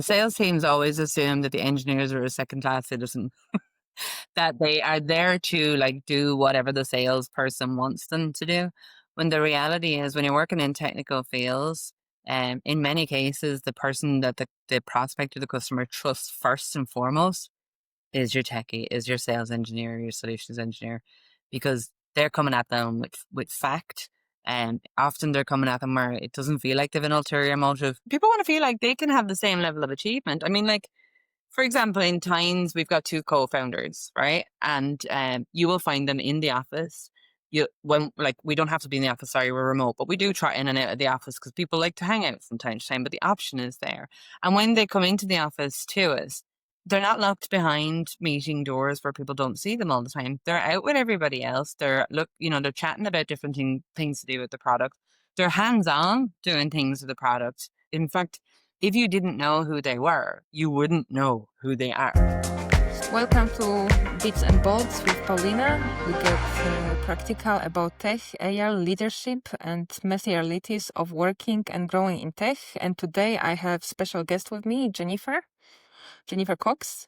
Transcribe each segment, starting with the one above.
sales teams always assume that the engineers are a second-class citizen, that they are there to like do whatever the salesperson wants them to do. When the reality is, when you're working in technical fields, in many cases, the person that the prospect or the customer trusts first and foremost is your techie, is your sales engineer, your solutions engineer, because they're coming at them with fact. And often they're coming at them where it doesn't feel like they have an ulterior motive. People want to feel like they can have the same level of achievement. I mean, like, for example, in Tynes, we've got two co-founders, right? And you will find them in the office. We don't have to be in the office. Sorry, we're remote, but we do try in and out of the office because people like to hang out from time to time. But the option is there, and when they come into the office to us, they're not locked behind meeting doors where people don't see them all the time. They're out with everybody else. They're chatting about different things to do with the product. They're hands on doing things with the product. In fact, if you didn't know who they were, you wouldn't know who they are. Welcome to Bits and Bolts with Paulina. We get practical about tech, AI, leadership, and messy realities of working and growing in tech. And today I have special guest with me, Jeinnifer Cox.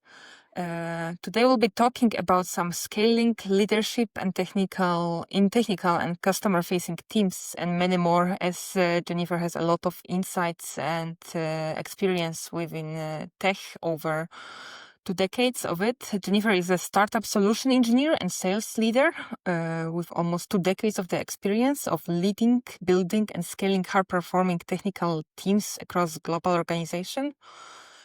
Today we'll be talking about some scaling, leadership, and technical and customer-facing teams, and many more. As Jeinnifer has a lot of insights and experience within tech over 2 decades of it. Jeinnifer is a startup solution engineer and sales leader with almost 2 decades of the experience of leading, building, and scaling high-performing technical teams across global organization.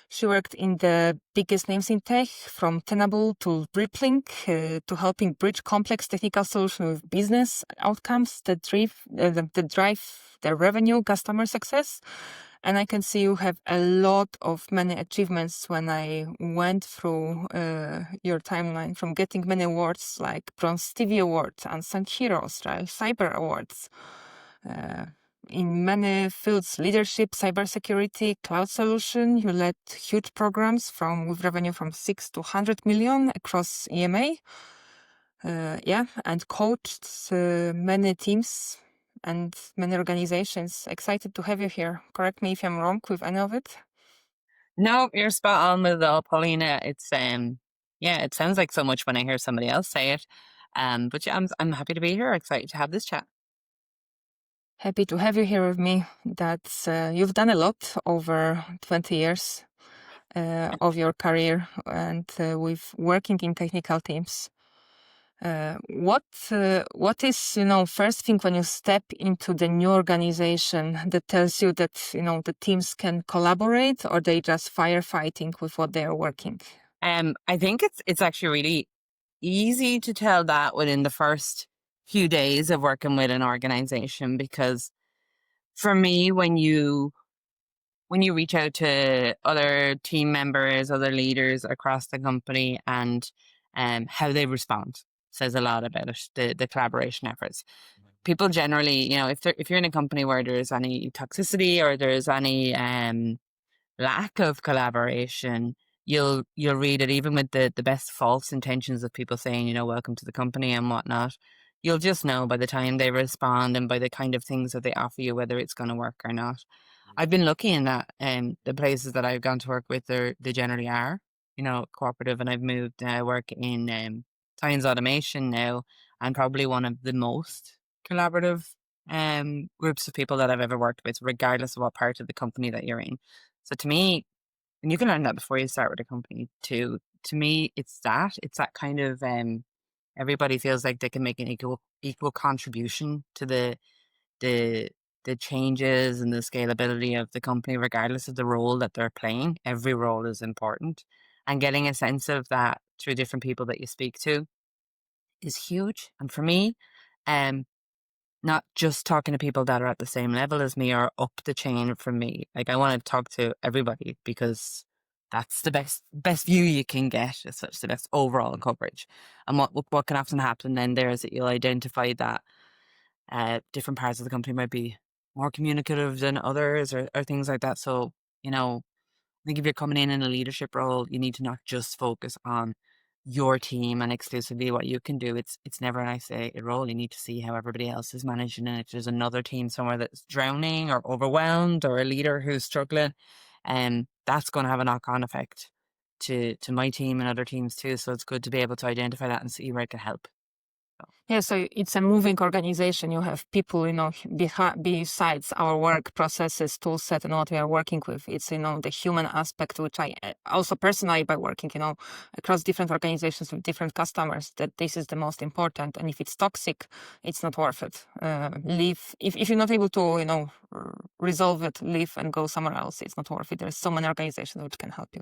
She worked in the biggest names in tech, from Tenable to Rippling, to helping bridge complex technical solutions with business outcomes that drive their revenue, customer success. And I can see you have a lot of many achievements when I went through your timeline, from getting many awards like Bronze Stevie Award, Unsung Heroes, Trial Cyber Awards, in many fields: leadership, cybersecurity, cloud solution. You led huge programs with revenue from 6 to 100 million across EMA. And coached many teams and many organizations. Excited to have you here. Correct me if I'm wrong with any of it. No, you're spot on with it all, Paulina. It sounds like so much when I hear somebody else say it. But yeah, I'm happy to be here. Excited to have this chat. Happy to have you here with me. That's you've done a lot over 20 years of your career, and with working in technical teams. What is, first thing when you step into the new organization that tells you that, the teams can collaborate, or they just firefighting with what they are working? I think it's actually really easy to tell that within the first few days of working with an organization, because for me, when you reach out to other team members, other leaders across the company, and how they respond says a lot about it, the collaboration efforts. People generally, if you're in a company where there's any toxicity or there's any lack of collaboration, you'll read it, even with the best false intentions of people saying, welcome to the company and whatnot. You'll just know by the time they respond and by the kind of things that they offer you, whether it's going to work or not. I've been lucky in that the places that I've gone to work with, they generally are, cooperative, and I've moved work in science automation now, and probably one of the most collaborative groups of people that I've ever worked with, regardless of what part of the company that you're in. So to me, and you can learn that before you start with a company too. To me, it's that kind of everybody feels like they can make an equal contribution to the the changes and the scalability of the company, regardless of the role that they're playing. Every role is important, and getting a sense of that through different people that you speak to is huge. And for me, um, not just talking to people that are at the same level as me or up the chain from me. Like, I want to talk to everybody, because that's the best view you can get. It's such the best overall coverage. And what can often happen then there is that you'll identify that different parts of the company might be more communicative than others, or things like that. So, I think if you're coming in a leadership role, you need to not just focus on your team and exclusively what you can do. It's never an isolated role. You need to see how everybody else is managing, and if there's another team somewhere that's drowning or overwhelmed, or a leader who's struggling, that's going to have a knock-on effect to my team and other teams too. So it's good to be able to identify that and see where I can help. Yeah, so it's a moving organization. You have people, besides our work processes, tool set, and what we are working with. It's, the human aspect, which I also personally, by working, across different organizations with different customers, that this is the most important. And if it's toxic, it's not worth it. Leave. If you're not able to, resolve it, leave and go somewhere else. It's not worth it. There's so many organizations which can help you.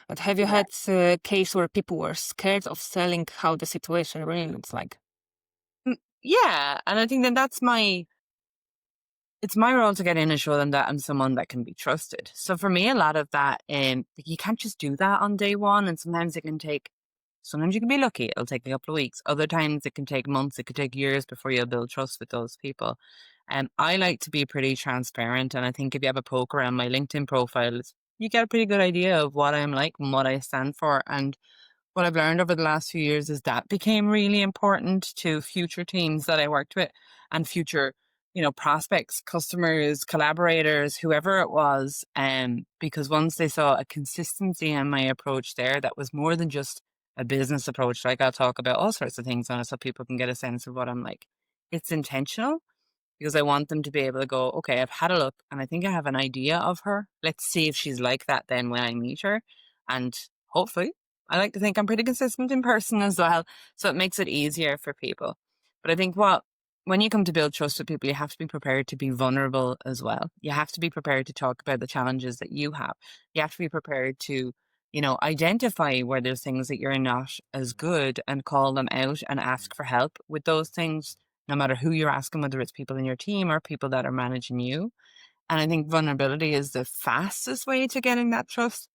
But have you Yeah. had a case where people were scared of selling how the situation really looks like? Yeah. And I think that it's my role to get in and show them that I'm someone that can be trusted. So for me, a lot of that, you can't just do that on day one. And sometimes you can be lucky. It'll take a couple of weeks. Other times it can take months. It could take years before you'll build trust with those people. And I like to be pretty transparent. And I think if you have a poke around my LinkedIn profiles, you get a pretty good idea of what I'm like and what I stand for. And what I've learned over the last few years is that became really important to future teams that I worked with and future, prospects, customers, collaborators, whoever it was. Because once they saw a consistency in my approach there, that was more than just a business approach. Like I'll talk about all sorts of things on it so people can get a sense of what I'm like. It's intentional because I want them to be able to go, okay, I've had a look and I think I have an idea of her. Let's see if she's like that then when I meet her. And hopefully, I like to think I'm pretty consistent in person as well. So it makes it easier for people. But I think when you come to build trust with people, you have to be prepared to be vulnerable as well. You have to be prepared to talk about the challenges that you have. You have to be prepared to, identify where there's things that you're not as good and call them out and ask for help with those things no matter who you're asking, whether it's people in your team or people that are managing you. And I think vulnerability is the fastest way to getting that trust.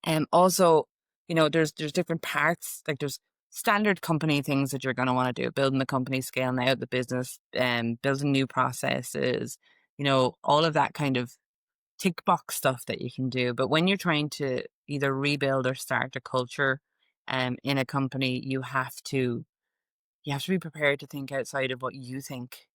And also, there's different parts, like there's standard company things that you're going to want to do, building the company, scaling out the business, building new processes, all of that kind of tick box stuff that you can do. But when you're trying to either rebuild or start a culture in a company, you have to be prepared to think outside of what you think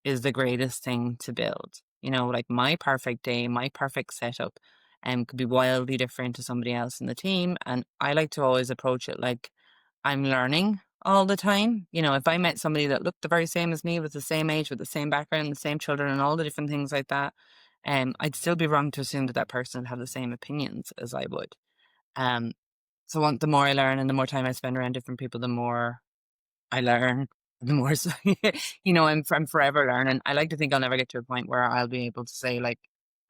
is the greatest thing to build. Like my perfect day, my perfect setup, could be wildly different to somebody else in the team. And I like to always approach it like I'm learning all the time. If I met somebody that looked the very same as me, was the same age, with the same background, the same children, and all the different things like that, I'd still be wrong to assume that that person would have the same opinions as I would. Um, the more I learn and the more time I spend around different people, the more I learn, the more so, I'm forever learning. I like to think I'll never get to a point where I'll be able to say, like,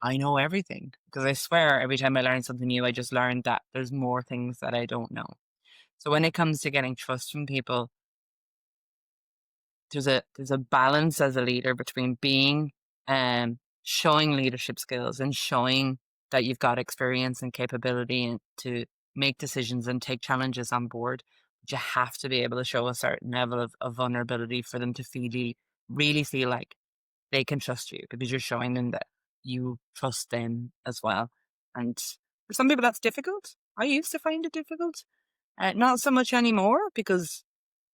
I know everything. Because I swear every time I learn something new, I just learned that there's more things that I don't know. So when it comes to getting trust from people, there's a balance as a leader between being showing leadership skills and showing that you've got experience and capability and to make decisions and take challenges on board. But you have to be able to show a certain level of vulnerability for them to really feel like they can trust you because you're showing them that you trust them as well. And for some people that's difficult. I used to find it difficult. Not so much anymore because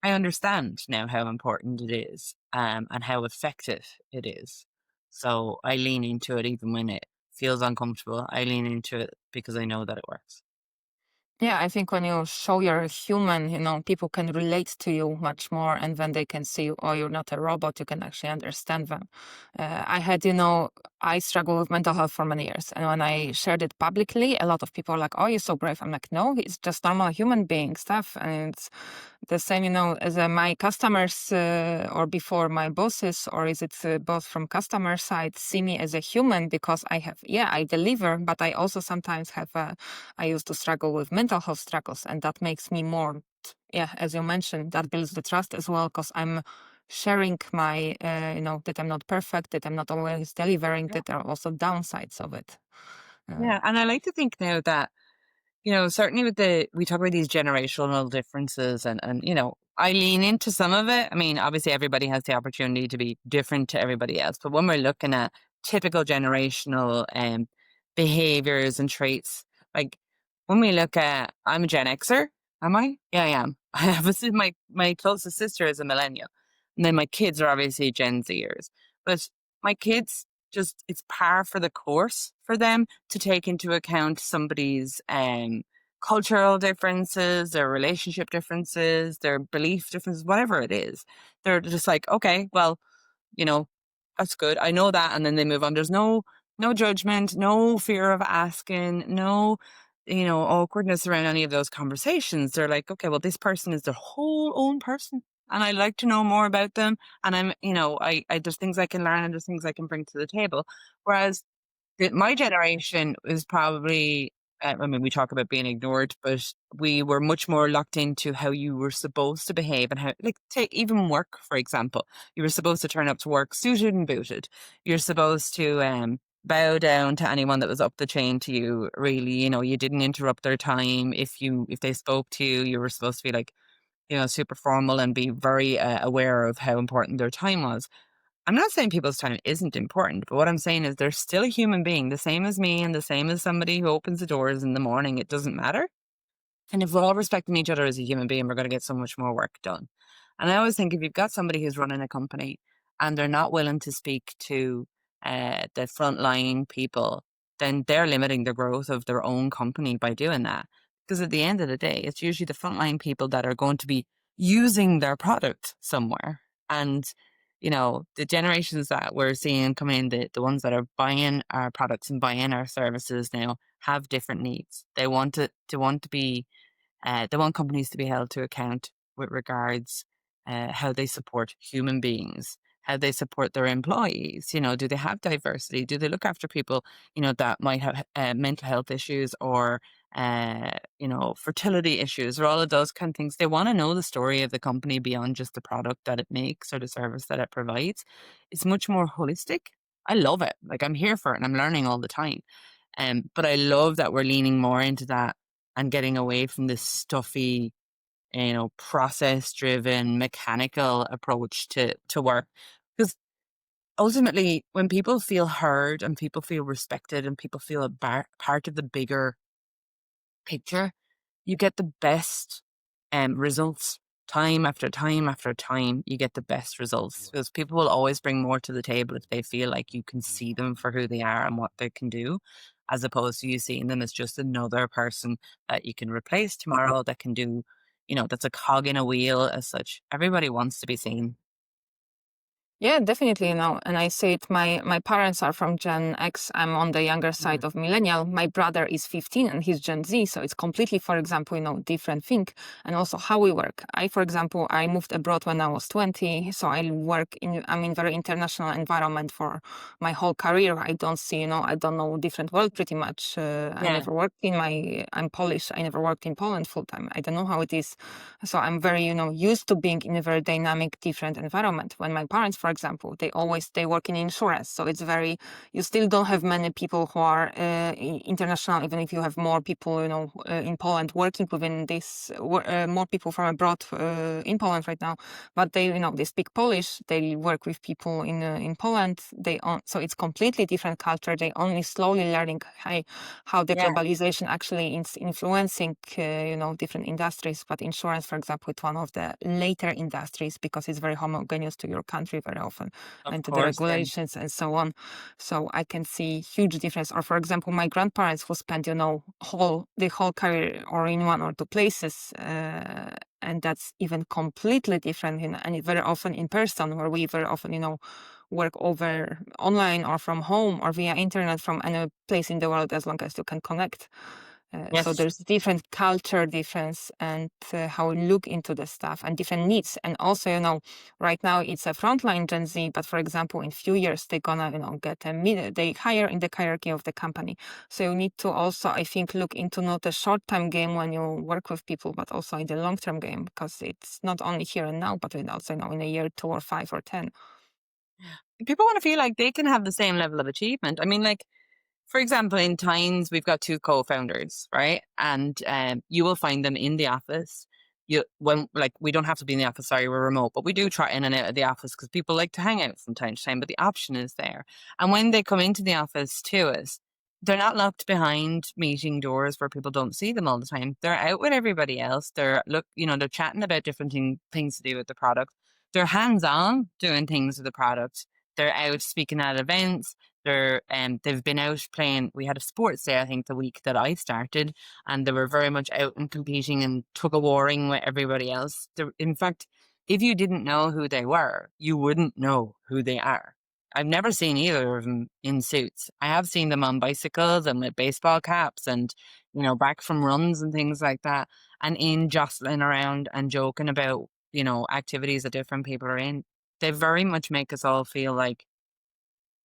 I understand now how important it is, and how effective it is. So I lean into it even when it feels uncomfortable. I lean into it because I know that it works. Yeah, I think when you show you're a human, people can relate to you much more. And when they can see, oh, you're not a robot, you can actually understand them. I struggle with mental health for many years. And when I shared it publicly, a lot of people are like, oh, you're so brave. I'm like, no, it's just normal human being stuff. And it's the same, as my customers or before my bosses, or is it both from customer side, see me as a human because I deliver, but I also sometimes I used to struggle with mental health struggles, and that makes me more, as you mentioned, that builds the trust as well because I'm sharing my, that I'm not perfect, that I'm not always delivering, Yeah. that there are also downsides of it. Yeah. And I like to think now that certainly we talk about these generational differences and, I lean into some of it. I mean, obviously everybody has the opportunity to be different to everybody else, but when we're looking at typical generational behaviors and traits, like when we look at, I'm a Gen Xer, am I? Yeah, I am. I have my closest sister is a millennial, and then my kids are obviously Gen Zers, but my kids just it's par for the course for them to take into account somebody's cultural differences, their relationship differences, their belief differences, whatever it is. They're just like, okay, well, you know, that's good. I know that. And then they move on. There's no judgment, no fear of asking, no, awkwardness around any of those conversations. They're like, okay, well, this person is their whole own person. And I'd like to know more about them. And there's things I can learn and there's things I can bring to the table. Whereas my generation is probably, I mean, we talk about being ignored, but we were much more locked into how you were supposed to behave and how, like, take even work, for example. You were supposed to turn up to work suited and booted. You're supposed to bow down to anyone that was up the chain to you, really. You didn't interrupt their time. If they spoke to you, you were supposed to be like, super formal and be very aware of how important their time was. I'm not saying people's time isn't important, but what I'm saying is they're still a human being, the same as me and the same as somebody who opens the doors in the morning. It doesn't matter. And if we're all respecting each other as a human being, we're going to get so much more work done. And I always think if you've got somebody who's running a company and they're not willing to speak to the frontline people, then they're limiting the growth of their own company by doing that. Because at the end of the day, it's usually the frontline people that are going to be using their product somewhere. And, the generations that we're seeing come in, the ones that are buying our products and buying our services now have different needs. They want companies to be held to account with regards how they support human beings, how they support their employees. Do they have diversity? Do they look after people, that might have mental health issues or, fertility issues or all of those kind of things? They want to know the story of the company beyond just the product that it makes or the service that it provides. It's much more holistic. I love it. Like, I'm here for it and I'm learning all the time. But I love that we're leaning more into that and getting away from this stuffy, process driven, mechanical approach to work. Because ultimately, when people feel heard and people feel respected and people feel part of the bigger picture, you get the best results. Time after time after time, you get the best results because people will always bring more to the table if they feel like you can see them for who they are and what they can do, as opposed to you seeing them as just another person that you can replace tomorrow that can do, that's a cog in a wheel as such. Everybody wants to be seen. Yeah, definitely, and I say it, my parents are from Gen X. I'm on the younger Mm. side of millennial. My brother is 15 and he's Gen Z, so it's completely, for example, different thing. And also how we work. For example, I moved abroad when I was 20, so I'm in very international environment for my whole career. I don't see, I don't know different world pretty much. I Yeah. never worked I'm Polish. I never worked in Poland full time. I don't know how it is. So I'm very, used to being in a very dynamic, different environment. When my parents, for example, they work in insurance. So it's you still don't have many people who are international, even if you have more people, in Poland working within this, more people from abroad in Poland right now. But they speak Polish. They work with people in Poland. So it's completely different culture. They only slowly learning how the Yeah. globalization actually is influencing, different industries. But insurance, for example, it's one of the later industries because it's very homogeneous to your country very often Of and to the course. Yeah. regulations and so on. So I can see huge difference. Or for example, my grandparents who spent, the whole career or in one or two places, and that's even completely different, and very often in person, where we very often, work over online or from home or via internet from any place in the world as long as you can connect. So Yes. there's different culture difference and how we look into the stuff and different needs. And also, right now it's a frontline Gen Z, but for example, in few years, they're gonna, get they higher in the hierarchy of the company. So you need to also, I think, look into not a short-term game when you work with people, but also in the long-term game, because it's not only here and now, but also, in a year, 2 or 5 or 10. People want to feel like they can have the same level of achievement. I mean, like, for example, in Tynes, we've got two co-founders, right? And you will find them in the office. We don't have to be in the office. Sorry, we're remote, but we do try in and out of the office because people like to hang out from time to time. But the option is there, and when they come into the office to us, they're not locked behind meeting doors where people don't see them all the time. They're out with everybody else. They're chatting about different things to do with the product. They're hands on doing things with the product. They're out speaking at events. They've been out playing. We had a sports day, I think, the week that I started, and they were very much out and competing and tug of warring with everybody else. In fact, if you didn't know who they were, you wouldn't know who they are. I've never seen either of them in suits. I have seen them on bicycles and with baseball caps and, back from runs and things like that, and in jostling around and joking about, activities that different people are in. They very much make us all feel like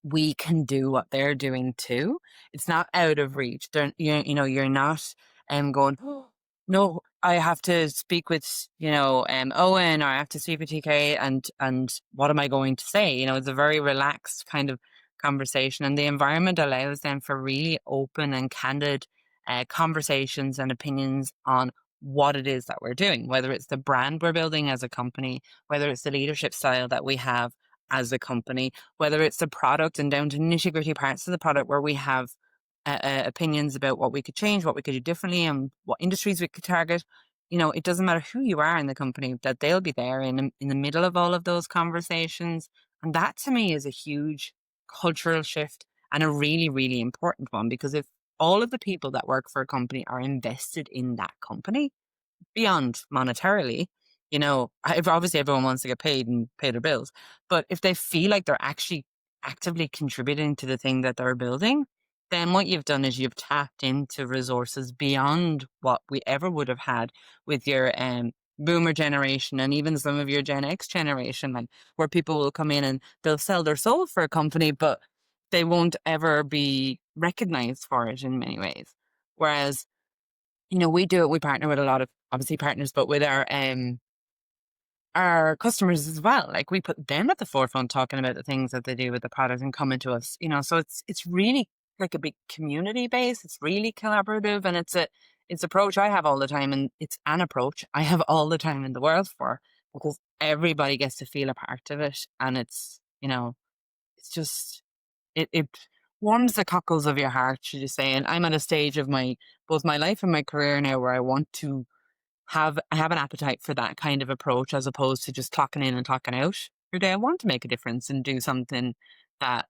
we can do what they're doing too. It's not out of reach. You're not going, "Oh, no, I have to speak with, Owen, or I have to speak with TK, and what am I going to say?" It's a very relaxed kind of conversation, and the environment allows them for really open and candid conversations and opinions on what it is that we're doing, whether it's the brand we're building as a company, whether it's the leadership style that we have as a company, whether it's the product and down to nitty-gritty parts of the product where we have opinions about what we could change, what we could do differently, and what industries we could target. It doesn't matter who you are in the company, that they'll be there in the middle of all of those conversations. And that to me is a huge cultural shift and a really, really important one, because if all of the people that work for a company are invested in that company, beyond monetarily, obviously everyone wants to get paid and pay their bills, but if they feel like they're actually actively contributing to the thing that they're building, then what you've done is you've tapped into resources beyond what we ever would have had with your boomer generation and even some of your Gen X generation, like, where people will come in and they'll sell their soul for a company, but they won't ever be recognized for it in many ways. Whereas, we do it. We partner with a lot of obviously partners, but with our customers as well. Like, we put them at the forefront talking about the things that they do with the product and coming to us. So it's really like a big community base. It's really collaborative, and it's approach I have all the time, and it's an approach I have all the time in the world for, because everybody gets to feel a part of it, and it's just it warms the cockles of your heart, should you say. And I'm at a stage of my both my life and my career now where I have an appetite for that kind of approach, as opposed to just clocking in and clocking out your day. I want to make a difference and do something that,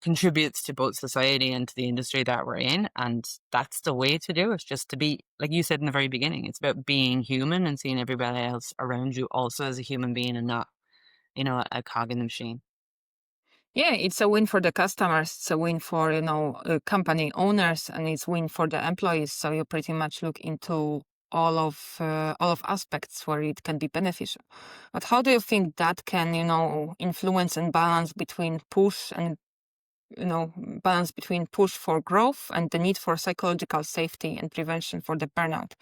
contributes to both society and to the industry that we're in. And that's the way to do it, just to be, like you said in the very beginning, it's about being human and seeing everybody else around you also as a human being, and not, a cog in the machine. Yeah, it's a win for the customers, it's a win for, company owners, and it's win for the employees. So you pretty much look into all of aspects where it can be beneficial. But how do you think that can, influence and balance between balance between push for growth and the need for psychological safety and prevention for the burnout?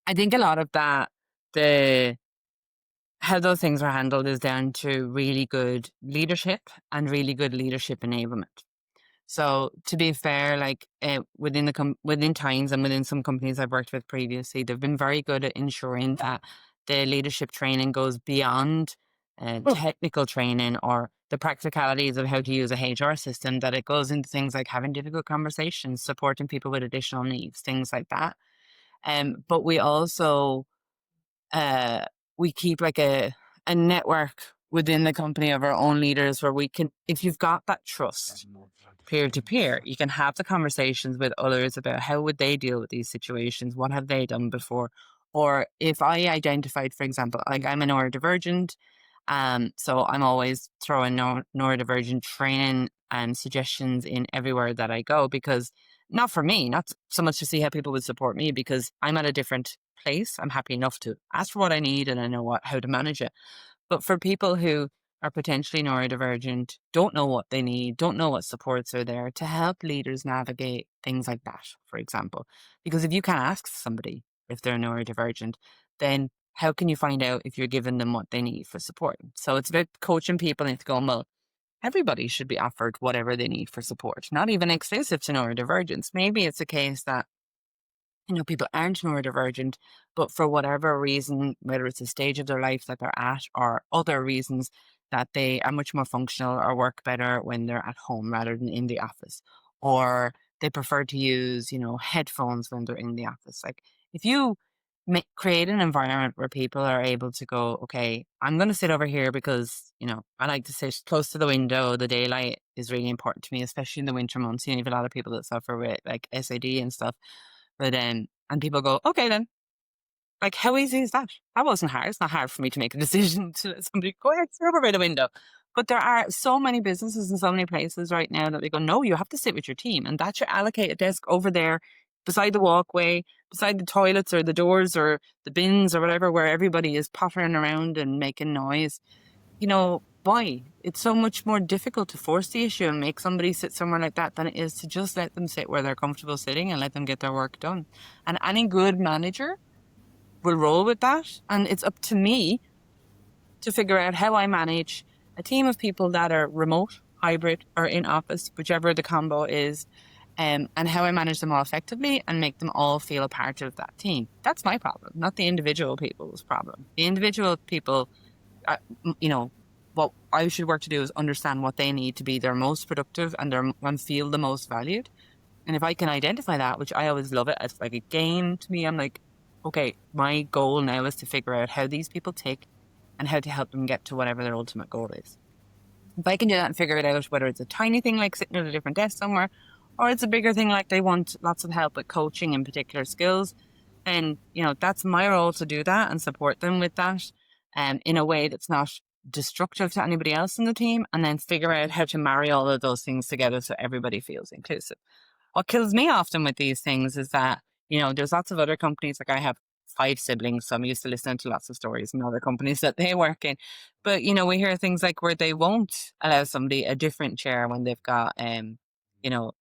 I think a lot of that, the how those things are handled, is down to really good leadership and really good leadership enablement. So, to be fair, like, within Times and within some companies I've worked with previously, they've been very good at ensuring that the leadership training goes beyond technical training or the practicalities of how to use a HR system, that it goes into things like having difficult conversations, supporting people with additional needs, things like that. But we also uh, we keep like a network within the company of our own leaders, where we can, if you've got that trust peer to peer, you can have the conversations with others about how would they deal with these situations, what have they done before. Or if I identified, for example, like, I'm a neurodivergent, so I'm always throwing neurodivergent training and suggestions in everywhere that I go, because not for me, not so much to see how people would support me, because I'm at a different place. I'm happy enough to ask for what I need, and I know how to manage it. But for people who are potentially neurodivergent, don't know what they need, don't know what supports are there, to help leaders navigate things like that, for example. Because if you can't ask somebody if they're neurodivergent, then how can you find out if you're giving them what they need for support? So it's about coaching people into going, well, everybody should be offered whatever they need for support, not even exclusive to neurodivergence. Maybe it's a case that, people aren't neurodivergent, but for whatever reason, whether it's a stage of their life that they're at or other reasons, that they are much more functional or work better when they're at home rather than in the office, or they prefer to use, headphones when they're in the office. Like, if you create an environment where people are able to go, okay, I'm going to sit over here because, I like to sit close to the window. The daylight is really important to me, especially in the winter months. You have a lot of people that suffer with like SAD and stuff. But and people go, okay, then, like, how easy is that? That wasn't hard. It's not hard for me to make a decision to let somebody go, yeah, sit over by the window. But there are so many businesses in so many places right now that they go, no, you have to sit with your team. And that's your allocated desk over there beside the walkway, beside the toilets or the doors or the bins or whatever, where everybody is pottering around and making noise. Why? It's so much more difficult to force the issue and make somebody sit somewhere like that than it is to just let them sit where they're comfortable sitting and let them get their work done. And any good manager will roll with that. And it's up to me to figure out how I manage a team of people that are remote, hybrid, or in office, whichever the combo is, and how I manage them all effectively and make them all feel a part of that team. That's my problem, not the individual people's problem. The individual people, uh, you know, what I should work to do is understand what they need to be their most productive and feel the most valued. And if I can identify that, which I always love it, it's like a game to me. I'm like, okay, my goal now is to figure out how these people tick and how to help them get to whatever their ultimate goal is. If I can do that and figure it out, whether it's a tiny thing like sitting at a different desk somewhere, or it's a bigger thing like they want lots of help with coaching in particular skills, then, that's my role to do that and support them with that in a way that's not destructive to anybody else in the team, and then figure out how to marry all of those things together so everybody feels inclusive. What kills me often with these things is that, there's lots of other companies, like I have 5 siblings, so I'm used to listening to lots of stories from other companies that they work in. But, we hear things like where they won't allow somebody a different chair when they've got, you know,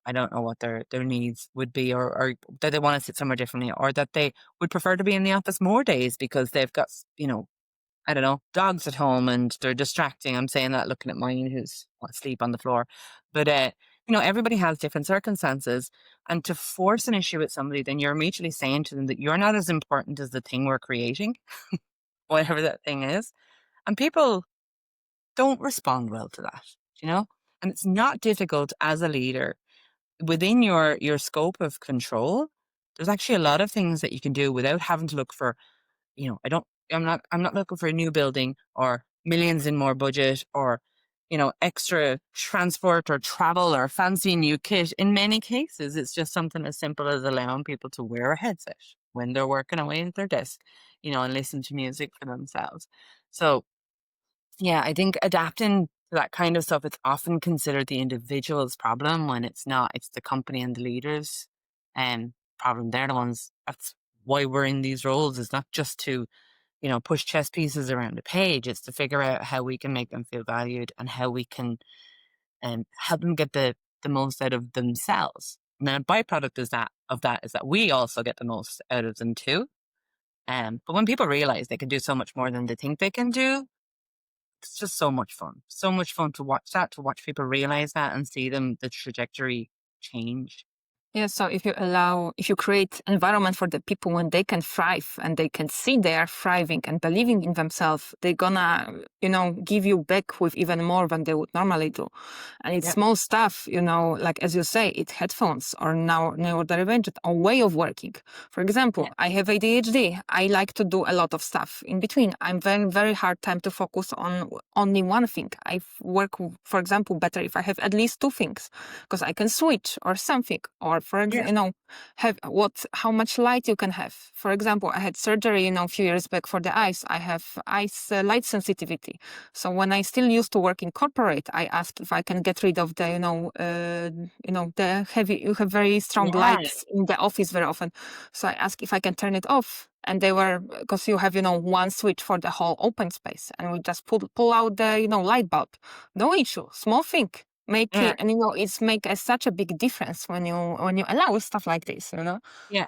I don't know what their needs would be, or that they want to sit somewhere differently, or that they would prefer to be in the office more days because they've got, I don't know, dogs at home and they're distracting. I'm saying that looking at mine who's asleep on the floor. But, everybody has different circumstances. And to force an issue with somebody, then you're immediately saying to them that you're not as important as the thing we're creating, whatever that thing is. And people don't respond well to that, you know? And it's not difficult as a leader within your scope of control. There's actually a lot of things that you can do without having to look for, I'm not looking for a new building or millions in more budget or, extra transport or travel or fancy new kit. In many cases, it's just something as simple as allowing people to wear a headset when they're working away at their desk, and listen to music for themselves. So yeah, I think adapting to that kind of stuff, it's often considered the individual's problem when it's not. It's the company and the leaders' problem. They're the ones. That's why we're in these roles. Is not just to, push chess pieces around a page. It's to figure out how we can make them feel valued and how we can help them get the most out of themselves. And then a byproduct is that we also get the most out of them too. But when people realize they can do so much more than they think they can do, it's just so much fun. So much fun to watch that, to watch people realize that and see the trajectory change. Yeah, so if you create environment for the people when they can thrive and they can see they are thriving and believing in themselves, they're gonna, give you back with even more than they would normally do. And it's Yeah. small stuff, like as you say, it's headphones or now neuroderived or way of working. For example, Yeah. I have ADHD. I like to do a lot of stuff in between. I'm very, very hard time to focus on only one thing. I work, for example, better if I have at least two things because I can switch or something, or Yeah. have how much light you can have. For example, I had surgery, a few years back for the eyes. I have eyes light sensitivity. So when I still used to work in corporate, I asked if I can get rid of the, the heavy. You have very strong Yeah. lights in the office very often. So I asked if I can turn it off. And they were, because you have, one switch for the whole open space, and we just pull out the, light bulb. No issue, small thing. Make Yeah. it, and it's such a big difference when you allow stuff like this. Yeah.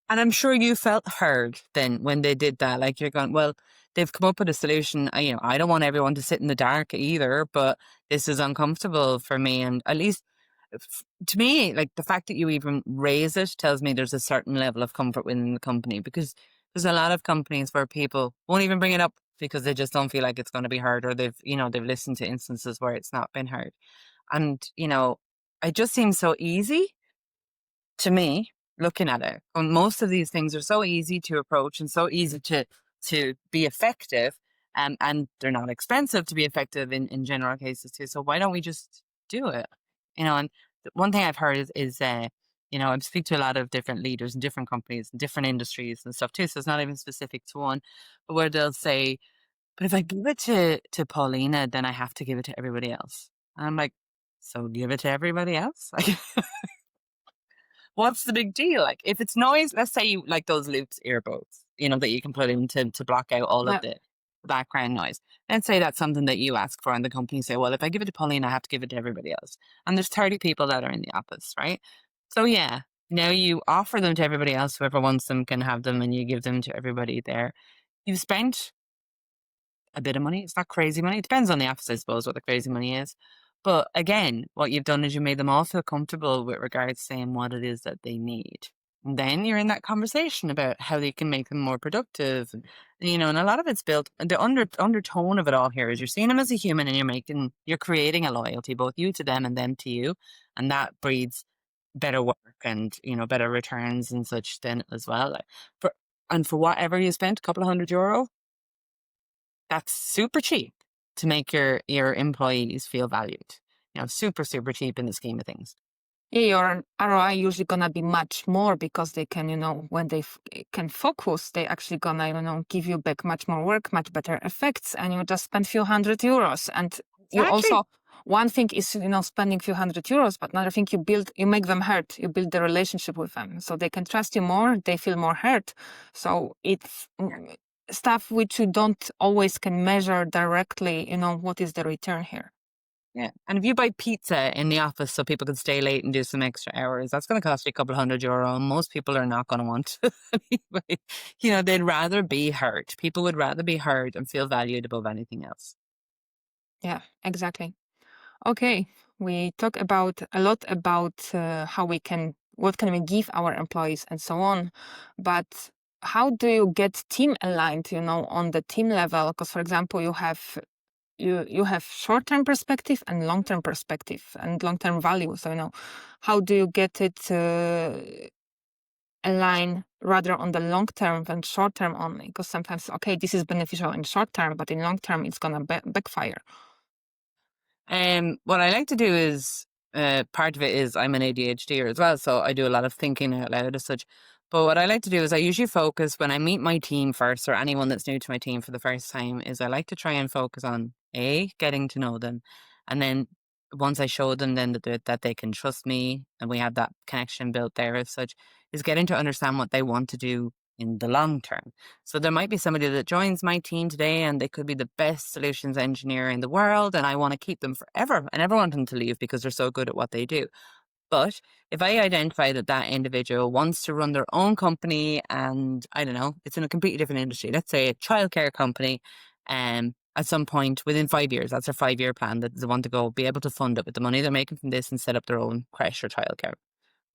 And I'm sure you felt heard then when they did that. Like you're going, well, they've come up with a solution. I don't want everyone to sit in the dark either, but this is uncomfortable for me. And at least to me, like the fact that you even raise it tells me there's a certain level of comfort within the company, because there's a lot of companies where people won't even bring it up because they just don't feel like it's going to be heard, or they've listened to instances where it's not been heard. And, it just seems so easy to me, looking at it. Most of these things are so easy to approach and so easy to be effective, and they're not expensive to be effective in general cases too. So why don't we just do it? And one thing I've heard is I speak to a lot of different leaders in different companies and different industries and stuff too. So it's not even specific to one, but where they'll say, "But if I give it to Paulina, then I have to give it to everybody else." And I'm like, "So give it to everybody else? Like, what's the big deal? Like, if it's noise, let's say you like those Loops earbuds, that you can put in to block out all of Yeah. the background noise. Let's say that's something that you ask for, and the company say, well, if I give it to Pauline, I have to give it to everybody else. And there's 30 people that are in the office, right? So yeah, now you offer them to everybody else. Whoever wants them can have them, and you give them to everybody there. You've spent a bit of money. It's not crazy money. It depends on the office, I suppose, what the crazy money is. But again, what you've done is you made them all feel comfortable with regards to saying what it is that they need. And then you're in that conversation about how they can make them more productive. And a lot of it's built, the undertone of it all here is you're seeing them as a human, and you're creating a loyalty, both you to them and them to you. And that breeds better work and, better returns and such then as well. For whatever you spent, a couple of €100, that's super cheap to make your employees feel valued. Super, super cheap in the scheme of things. Yeah, your ROI usually gonna be much more because they can, when they can focus, they actually gonna, give you back much more work, much better effects, and you just spend few €100. And you Exactly. also, one thing is, spending few €100, but another thing you make them hurt. You build the relationship with them, so they can trust you more. They feel more hurt. So it's stuff which you don't always can measure directly. What is the return here? Yeah. And if you buy pizza in the office so people can stay late and do some extra hours, that's going to cost you a couple of €100. And most people are not going to want to anyway. They'd rather be heard. People would rather be heard and feel valued above anything else. Yeah, exactly. Okay, we talk about a lot about what can we give our employees and so on, but how do you get team aligned, on the team level? Because, for example, you have short-term perspective and long-term perspective and long-term value. So, how do you get it align rather on the long term than short term only? Because sometimes, okay, this is beneficial in short term, but in long term, it's gonna backfire. What I like to do is, part of it is I'm an ADHDer as well, so I do a lot of thinking out loud as such. But what I like to do is I usually focus when I meet my team first, or anyone that's new to my team for the first time, is I like to try and focus on getting to know them, and then once I show them then that they can trust me and we have that connection built there as such, is getting to understand what they want to do in the long term. So there might be somebody that joins my team today and they could be the best solutions engineer in the world, and I want to keep them forever. I never want them to leave because they're so good at what they do. But if I identify that that individual wants to run their own company, and I don't know, it's in a completely different industry, let's say a childcare company, at some point within 5 years, that's their 5-year plan, that they want to go be able to fund it with the money they're making from this and set up their own creche or childcare.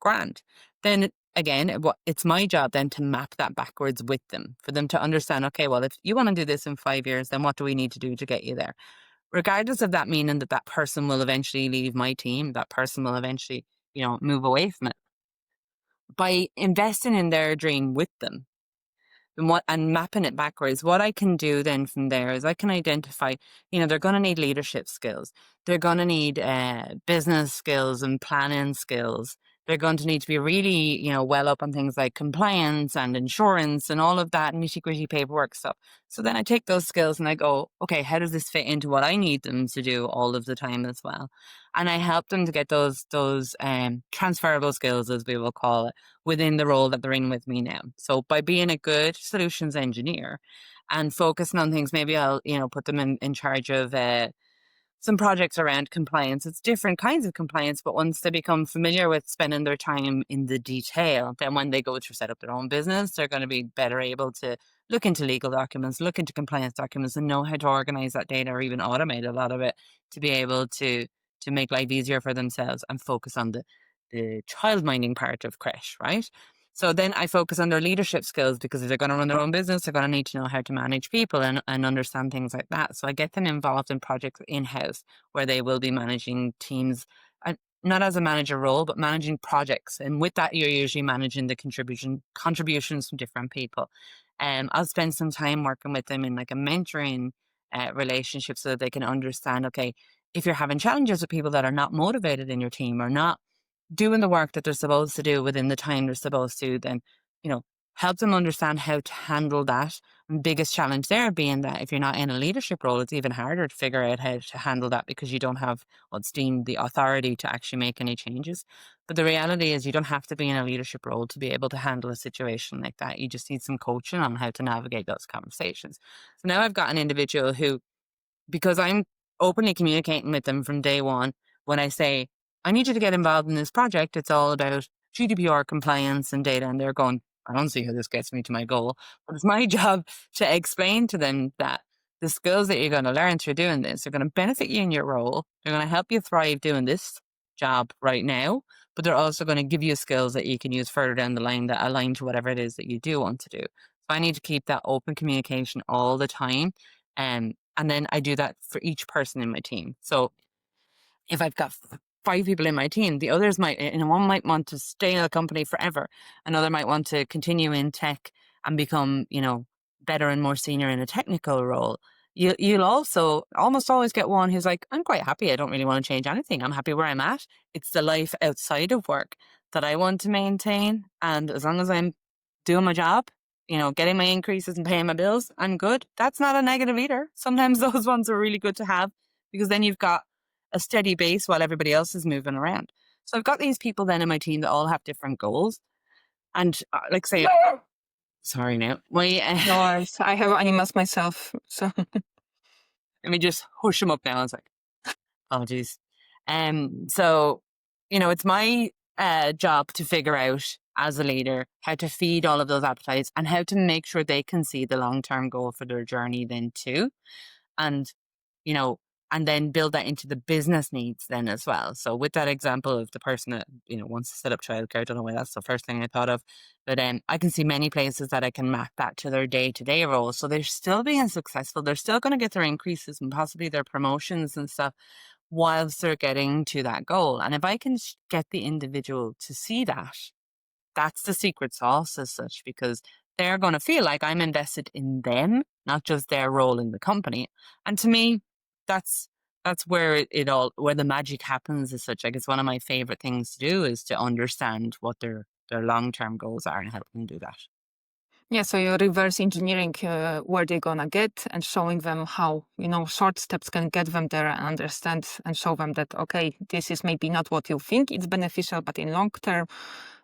Grand. Then again, it's my job then to map that backwards with them for them to understand, okay, well, if you want to do this in 5 years, then what do we need to do to get you there? Regardless of that meaning that that person will eventually leave my team, that person will eventually, move away from it. By investing in their dream with them, and mapping it backwards, what I can do then from there is I can identify, they're going to need leadership skills. They're going to need business skills and planning skills. They're going to need to be really, well up on things like compliance and insurance and all of that nitty gritty paperwork stuff. So then I take those skills and I go, okay, how does this fit into what I need them to do all of the time as well? And I help them to get those transferable skills, as we will call it, within the role that they're in with me now. So by being a good solutions engineer and focusing on things, maybe I'll, put them in charge of some projects around compliance. It's different kinds of compliance, but once they become familiar with spending their time in the detail, then when they go to set up their own business, they're going to be better able to look into legal documents, look into compliance documents, and know how to organize that data or even automate a lot of it to be able to make life easier for themselves and focus on the child minding part of creche, right? So then I focus on their leadership skills, because if they're going to run their own business, they're going to need to know how to manage people and understand things like that. So I get them involved in projects in-house where they will be managing teams. And not as a manager role, but managing projects. And with that, you're usually managing the contributions from different people. I'll spend some time working with them in like a mentoring relationship so that they can understand, okay, if you're having challenges with people that are not motivated in your team or not doing the work that they're supposed to do within the time they're supposed to, then, you know, help them understand how to handle that. And biggest challenge there being that if you're not in a leadership role, it's even harder to figure out how to handle that because you don't have what's deemed the authority to actually make any changes. But the reality is you don't have to be in a leadership role to be able to handle a situation like that. You just need some coaching on how to navigate those conversations. So now I've got an individual who, because I'm openly communicating with them from day one. When I say, I need you to get involved in this project, it's all about GDPR compliance and data. And they're going, I don't see how this gets me to my goal. But it's my job to explain to them that the skills that you're going to learn through doing this are going to benefit you in your role. They're going to help you thrive doing this job right now, but they're also going to give you skills that you can use further down the line that align to whatever it is that you do want to do. So I need to keep that open communication all the time. And then I do that for each person in my team. So if I've got five people in my team, the others might, and one might want to stay in a company forever. Another might want to continue in tech and become, better and more senior in a technical role. You'll also almost always get one who's like, I'm quite happy. I don't really want to change anything. I'm happy where I'm at. It's the life outside of work that I want to maintain. And as long as I'm doing my job, getting my increases and paying my bills, I'm good. That's not a negative either. Sometimes those ones are really good to have because then you've got a steady base while everybody else is moving around. So I've got these people then in my team that all have different goals. And like say, sorry now, No worries. I have animals myself, so let me just hush them up now. It's like, apologies. So, it's my job to figure out as a leader how to feed all of those appetites and how to make sure they can see the long-term goal for their journey then too. And, you know, and then build that into the business needs then as well. So with that example of the person that, wants to set up childcare, I don't know why that's the first thing I thought of, but I can see many places that I can map that to their day-to-day role. So they're still being successful. They're still going to get their increases and possibly their promotions and stuff whilst they're getting to that goal. And if I can get the individual to see that, that's the secret sauce as such, because they're going to feel like I'm invested in them, not just their role in the company. And to me, that's where where the magic happens as such. Like, it's one of my favorite things to do is to understand what their long-term goals are and help them do that. yeah. So you're reverse engineering where they're gonna get and showing them how short steps can get them there and understand and show them that okay, this is maybe not what you think it's beneficial, but in long term,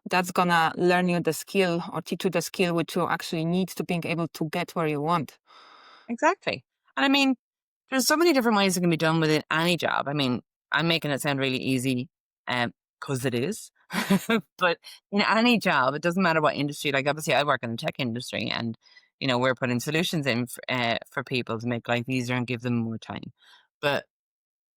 that's gonna learn you the skill or teach you the skill which you actually need to being able to get where you want. Exactly. And I mean, there's so many different ways it can be done within any job. I mean, I'm making it sound really easy, because it is. But in any job, it doesn't matter what industry. Like, obviously, I work in the tech industry, and we're putting solutions in for people to make life easier and give them more time. But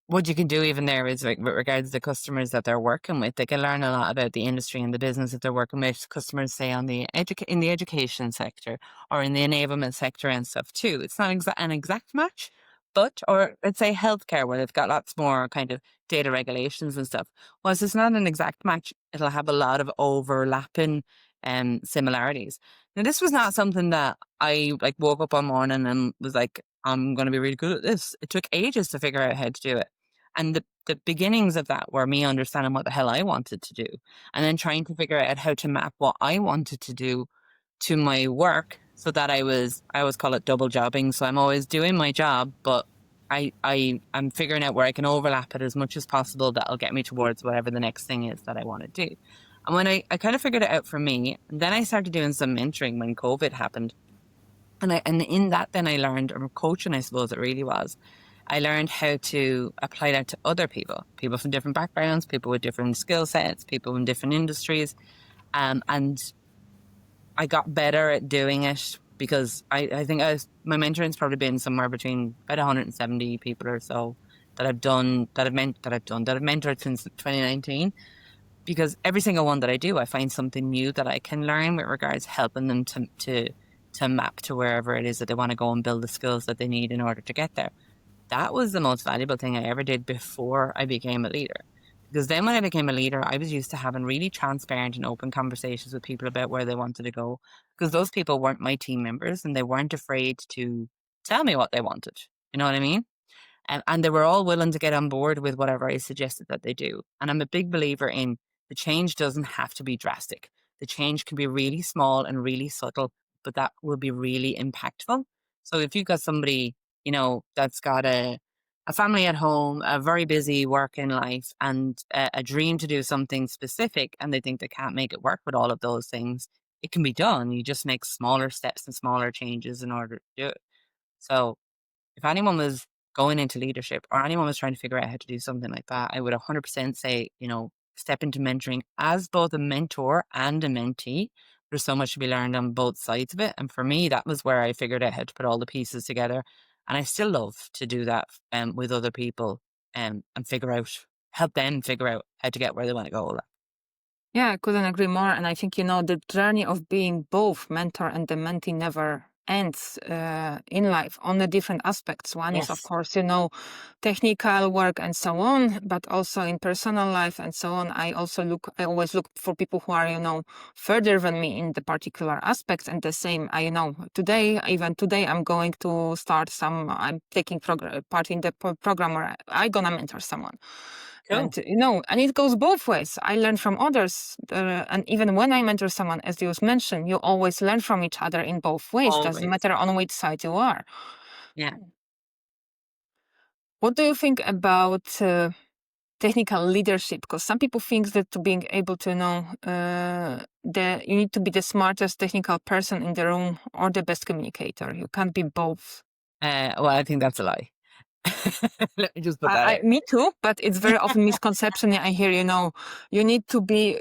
what you can do even there is, like, with regards to the customers that they're working with, they can learn a lot about the industry and the business that they're working with. Customers, say, on the in the education sector or in the enablement sector and stuff too. It's not an exact match, but, or let's say healthcare, where they've got lots more kind of data regulations and stuff. Whilst it's not an exact match, it'll have a lot of overlapping similarities. Now, this was not something that I like woke up one morning and was like, I'm going to be really good at this. It took ages to figure out how to do it. And the beginnings of that were me understanding what the hell I wanted to do, and then trying to figure out how to map what I wanted to do to my work, so that I always call it double jobbing. So I'm always doing my job, but I'm figuring out where I can overlap it as much as possible that'll get me towards whatever the next thing is that I want to do. And when I kind of figured it out for me, and then I started doing some mentoring when COVID happened. And in that, then I learned, or coaching, I suppose it really was. I learned how to apply that to other people from different backgrounds, people with different skill sets, people in different industries. And I got better at doing it because I think my mentoring's probably been somewhere between about 170 people or so that I've mentored since 2019. Because every single one that I do, I find something new that I can learn with regards helping them to map to wherever it is that they want to go and build the skills that they need in order to get there. That was the most valuable thing I ever did before I became a leader. Because then when I became a leader, I was used to having really transparent and open conversations with people about where they wanted to go. Because those people weren't my team members and they weren't afraid to tell me what they wanted. You know what I mean? And they were all willing to get on board with whatever I suggested that they do. And I'm a big believer in the change doesn't have to be drastic. The change can be really small and really subtle, but that will be really impactful. So if you've got somebody, that's got a family at home, a very busy work in life, and a dream to do something specific, and they think they can't make it work with all of those things, it can be done. You just make smaller steps and smaller changes in order to do it. So if anyone was going into leadership or anyone was trying to figure out how to do something like that, I would 100% say, step into mentoring as both a mentor and a mentee. There's so much to be learned on both sides of it. And for me, that was where I figured out how to put all the pieces together. And I still love to do that with other people and help them figure out how to get where they want to go. Yeah, I couldn't agree more. And I think, the journey of being both mentor and the mentee never ends in life on the different aspects. One is, of Yes. course, technical work and so on, but also in personal life and so on. I always look for people who are, further than me in the particular aspects. And the same, even today, I'm going to start I'm taking part in the program where I'm going to mentor someone. Cool. And it goes both ways. I learn from others. And even when I mentor someone, as you mentioned, you always learn from each other in both ways. Doesn't Always. matter on which side you are. Yeah. What do you think about technical leadership? Because some people think that to being able to you need to be the smartest technical person in the room or the best communicator. You can't be both. Well, I think that's a lie. Let me just put that out. Me too, but it's very often misconception. I hear, you need to be,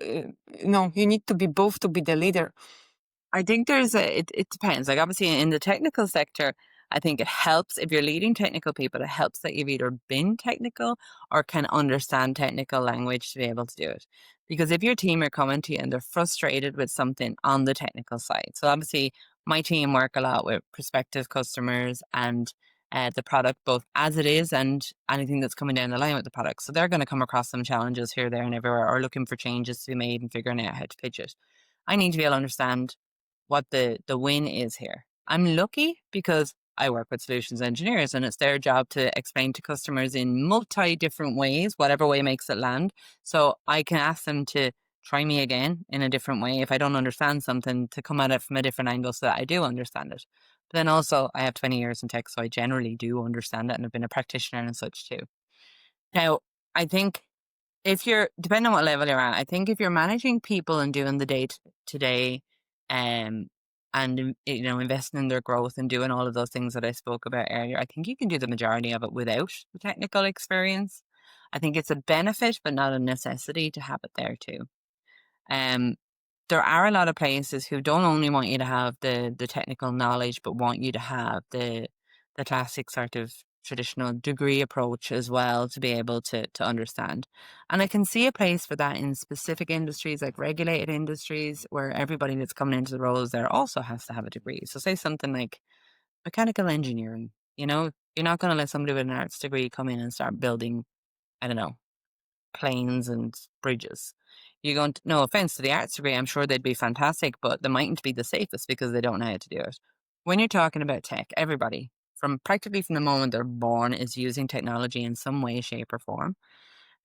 you need to be both to be the leader. I think it depends. Like obviously in the technical sector, I think it helps if you're leading technical people, it helps that you've either been technical or can understand technical language to be able to do it. Because if your team are coming to you and they're frustrated with something on the technical side. So obviously my team work a lot with prospective customers and the product both as it is and anything that's coming down the line with the product. So they're going to come across some challenges here, there, and everywhere, or looking for changes to be made and figuring out how to pitch it. I need to be able to understand what the win is here. I'm lucky because I work with solutions engineers and it's their job to explain to customers in multi different ways, whatever way makes it land. So I can ask them to try me again in a different way if I don't understand something, to come at it from a different angle so that I do understand it. But then also I have 20 years in tech, so I generally do understand it and I've been a practitioner and such too. Now, I think if you're, depending on what level you're at, I think if you're managing people and doing the day to day, um, and investing in their growth and doing all of those things that I spoke about earlier, I think you can do the majority of it without the technical experience. I think it's a benefit, but not a necessity to have it there too. Um, there are a lot of places who don't only want you to have the technical knowledge, but want you to have the classic sort of traditional degree approach as well to be able to understand. And I can see a place for that in specific industries like regulated industries where everybody that's coming into the roles there also has to have a degree. So say something like mechanical engineering, you're not going to let somebody with an arts degree come in and start building, I don't know, planes and bridges. You're going to, no offense to the arts degree, I'm sure they'd be fantastic, but they mightn't be the safest because they don't know how to do it. When you're talking about tech, everybody, practically from the moment they're born, is using technology in some way, shape, or form.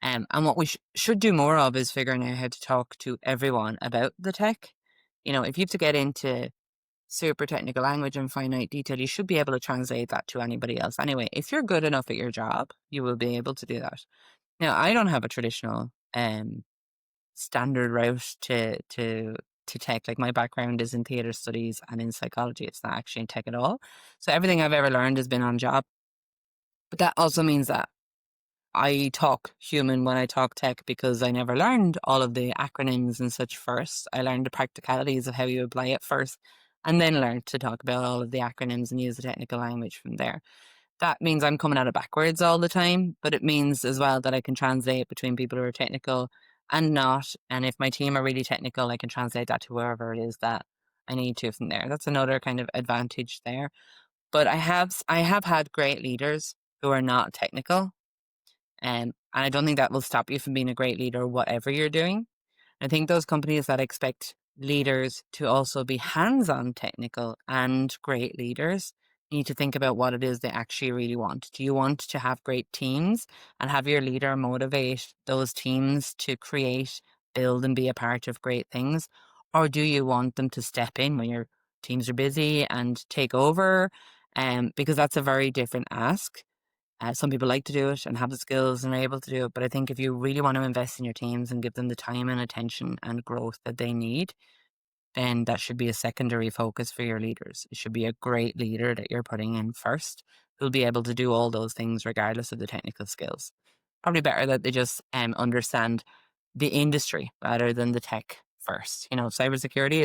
And what we should do more of is figuring out how to talk to everyone about the tech. If you have to get into super technical language and finite detail, you should be able to translate that to anybody else. Anyway, if you're good enough at your job, you will be able to do that. Now, I don't have a traditional standard route to tech. Like my background is in theater studies and in psychology. It's not actually in tech at all. So everything I've ever learned has been on job. But that also means that I talk human when I talk tech because I never learned all of the acronyms and such first. I learned the practicalities of how you apply it first, and then learned to talk about all of the acronyms and use the technical language from there. That means I'm coming at it backwards all the time, but it means as well that I can translate between people who are technical and not. And if my team are really technical, I can translate that to wherever it is that I need to from there. That's another kind of advantage there. But I have had great leaders who are not technical, And I don't think that will stop you from being a great leader, whatever you're doing. I think those companies that expect leaders to also be hands-on technical and great leaders need to think about what it is they actually really want. Do you want to have great teams and have your leader motivate those teams to create, build, and be a part of great things? Or do you want them to step in when your teams are busy and take over? Because that's a very different ask. Some people like to do it and have the skills and are able to do it. But I think if you really want to invest in your teams and give them the time and attention and growth that they need, then that should be a secondary focus for your leaders. It should be a great leader that you're putting in first, who'll be able to do all those things regardless of the technical skills. Probably better that they just understand the industry rather than the tech first. Cybersecurity,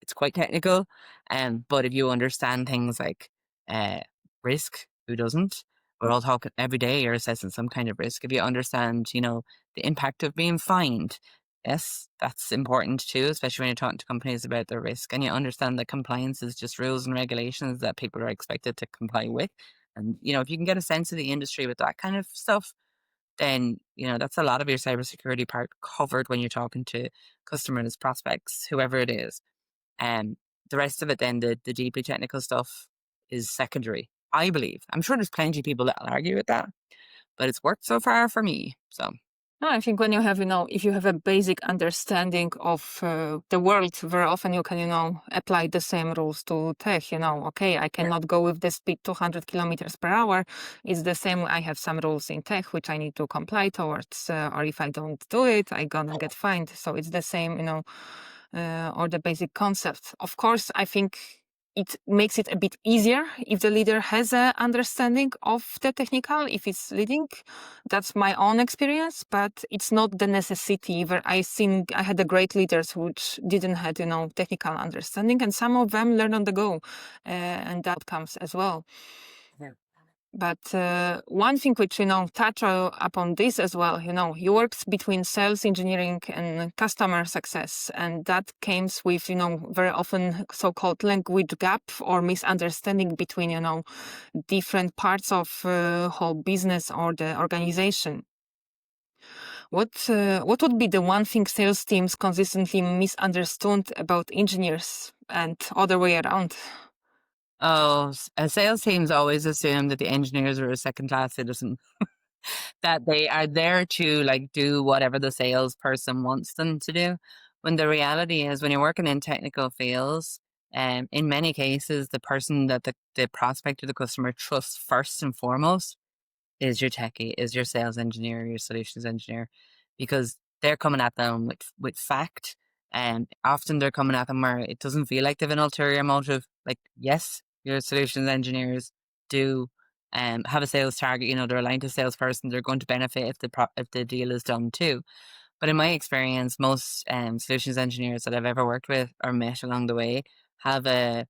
it's quite technical. But if you understand things like uh, risk, who doesn't? We're all talking every day. You're assessing some kind of risk. If you understand, the impact of being fined, yes, that's important too, especially when you're talking to companies about their risk, and you understand that compliance is just rules and regulations that people are expected to comply with. And if you can get a sense of the industry with that kind of stuff, then that's a lot of your cybersecurity part covered when you're talking to customers, prospects, whoever it is. um, the rest of it, then the deeply technical stuff is secondary, I believe. I'm sure there's plenty of people that'll argue with that, but it's worked so far for me. So No, I think when you have, if you have a basic understanding of the world, very often you can, apply the same rules to tech. Okay, I yeah, cannot go with the speed 200 kilometers per hour. It's the same. I have some rules in tech which I need to comply towards, or if I don't do it, I'm gonna get fined. So it's the same, or the basic concept. Of course, I think it makes it a bit easier if the leader has an understanding of the technical, if it's leading. That's my own experience, but it's not the necessity. Where I think I had the great leaders which didn't have, technical understanding, and some of them learn on the go, and that comes as well. yeah. But one thing which, touch upon this as well, he works between sales engineering and customer success. And that comes with, very often so-called language gap or misunderstanding between, different parts of whole business or the organization. What would be the one thing sales teams consistently misunderstood about engineers and other way around? Oh, sales teams always assume that the engineers are a second-class citizen, that they are there to do whatever the salesperson wants them to do. When the reality is, when you're working in technical fields, in many cases, the person that the prospect or the customer trusts first and foremost is your techie, is your sales engineer, your solutions engineer, because they're coming at them with fact. And often they're coming at them where it doesn't feel like they have an ulterior motive. Like, yes, your solutions engineers do have a sales target. They're aligned to a salesperson. They're going to benefit if the deal is done too. But in my experience, most solutions engineers that I've ever worked with or met along the way have a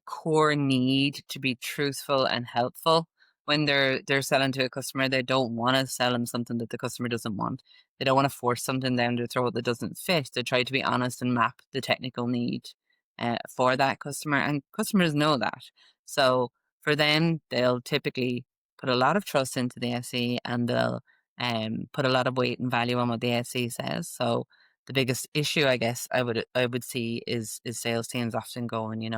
core need to be truthful and helpful. When they're selling to a customer, they don't want to sell them something that the customer doesn't want. They don't want to force something down their throat that doesn't fit. They try to be honest and map the technical need for that customer, and customers know that. So for them, they'll typically put a lot of trust into the SE, and they'll put a lot of weight and value on what the SE says. So the biggest issue, I guess, I would see is sales teams often going,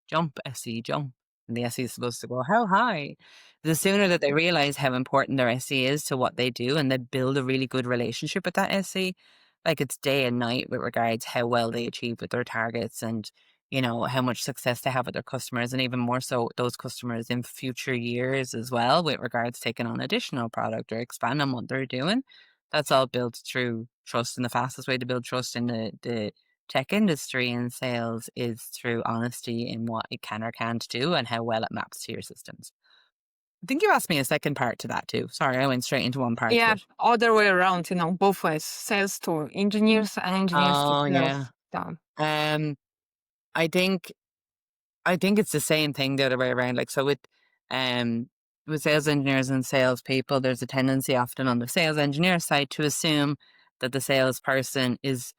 jump, SE, jump. And the SE is supposed to go, how high? The sooner that they realize how important their SE is to what they do, and they build a really good relationship with that SE, like it's day and night with regards how well they achieve with their targets, and how much success they have with their customers, and even more so those customers in future years as well, with regards to taking on additional product or expanding what they're doing. That's all built through trust, and the fastest way to build trust in the tech industry and sales is through honesty in what it can or can't do and how well it maps to your systems. I think you asked me a second part to that too. Sorry, I went straight into one part of Yeah, it. other way around, both ways. Sales to engineers and engineers to Oh yeah. sales. So, Um, I think I think it's the same thing the other way around. Like, so with sales engineers and salespeople, there's a tendency often on the sales engineer side to assume that the salesperson is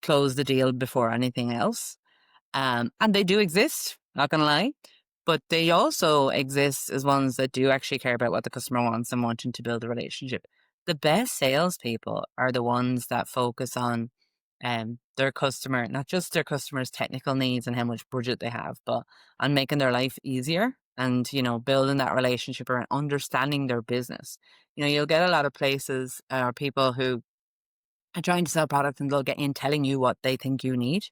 close the deal before anything else. And they do exist, not gonna lie. but they also exist as ones that do actually care about what the customer wants and wanting to build a relationship. The best salespeople are the ones that focus on their customer, not just their customer's technical needs and how much budget they have, but on making their life easier and, building that relationship around understanding their business. You'll get a lot of places or people who are trying to sell products and they'll get in telling you what they think you need,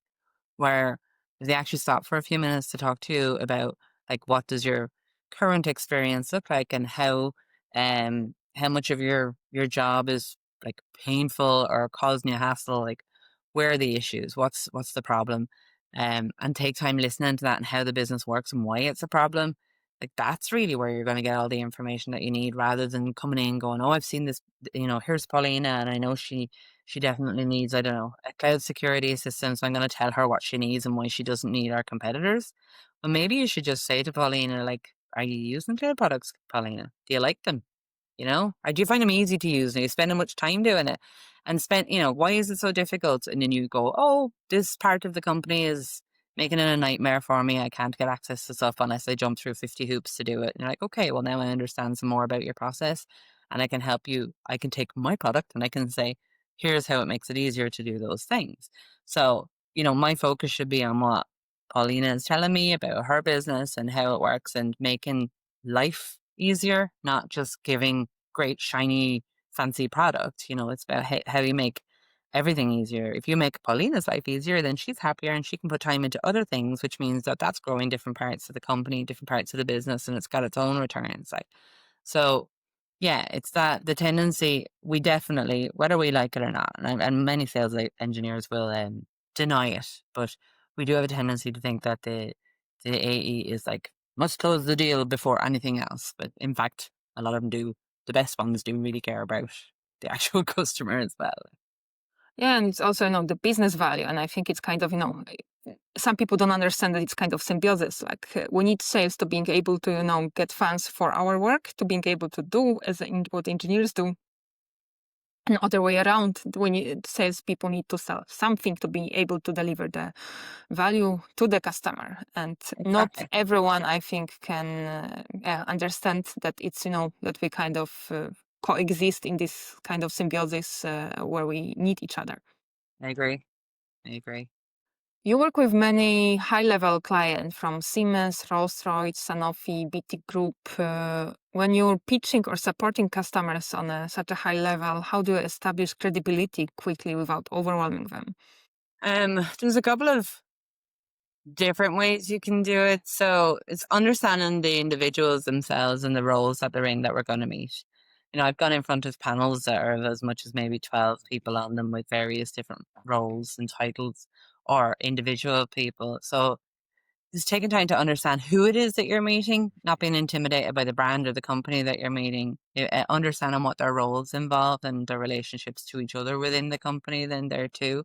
where if they actually stop for a few minutes to talk to you about like what does your current experience look like and how much of your job is like painful or causing you hassle, like where are the issues, what's the problem, and take time listening to that and how the business works and why it's a problem. Like that's really where you're going to get all the information that you need, rather than coming in going, oh, I've seen this, here's Paulina and I know she definitely needs, I don't know, a cloud security system. So I'm going to tell her what she needs and why she doesn't need our competitors. But maybe you should just say to Paulina, like, are you using cloud products, Paulina? Do you like them? Or do you find them easy to use? Are you spending much time doing it? And why is it so difficult? And then you go, oh, this part of the company is making it a nightmare for me. I can't get access to stuff unless I jump through 50 hoops to do it. And you're like, okay, well, now I understand some more about your process and I can help you. I can take my product and I can say, here's how it makes it easier to do those things. So, my focus should be on what Paulina is telling me about her business and how it works and making life easier, not just giving great, shiny, fancy product. It's about how you make everything easier. If you make Paulina's life easier, then she's happier and she can put time into other things, which means that that's growing different parts of the company, different parts of the business, and it's got its own returns. Like, so yeah, it's that the tendency we definitely, whether we like it or not, and many sales engineers will deny it, but we do have a tendency to think that the AE is like must close the deal before anything else. But in fact, a lot of them do. The best ones do really care about the actual customer as well. Yeah, and it's also, the business value. And I think it's kind of, some people don't understand that it's kind of symbiosis. Like we need sales to being able to, get funds for our work, to being able to do what engineers do. And other way around, we need salespeople need to sell something to be able to deliver the value to the customer. And not Exactly. everyone, I think, can understand that it's, that we kind of coexist in this kind of symbiosis where we need each other. I agree. I agree. You work with many high-level clients from Siemens, Rolls-Royce, Sanofi, BT Group. When you're pitching or supporting customers on such a high level, how do you establish credibility quickly without overwhelming them? There's a couple of different ways you can do it. So it's understanding the individuals themselves and the roles that they're in that we're going to meet. I've gone in front of panels that are of as much as maybe 12 people on them with various different roles and titles or individual people. So just taking time to understand who it is that you're meeting, not being intimidated by the brand or the company that you're meeting, understanding what their roles involve and their relationships to each other within the company, then there too.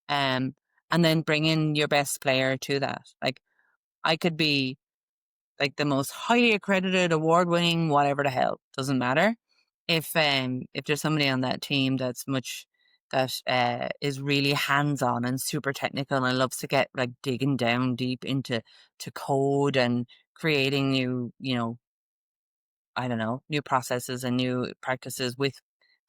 Um, and then bring in your best player to that. Like I could be like the most highly accredited, award-winning, whatever the hell, doesn't matter. If there's somebody on that team that is really hands-on and super technical and loves to get like digging down deep into code and creating new, I don't know, new processes and new practices with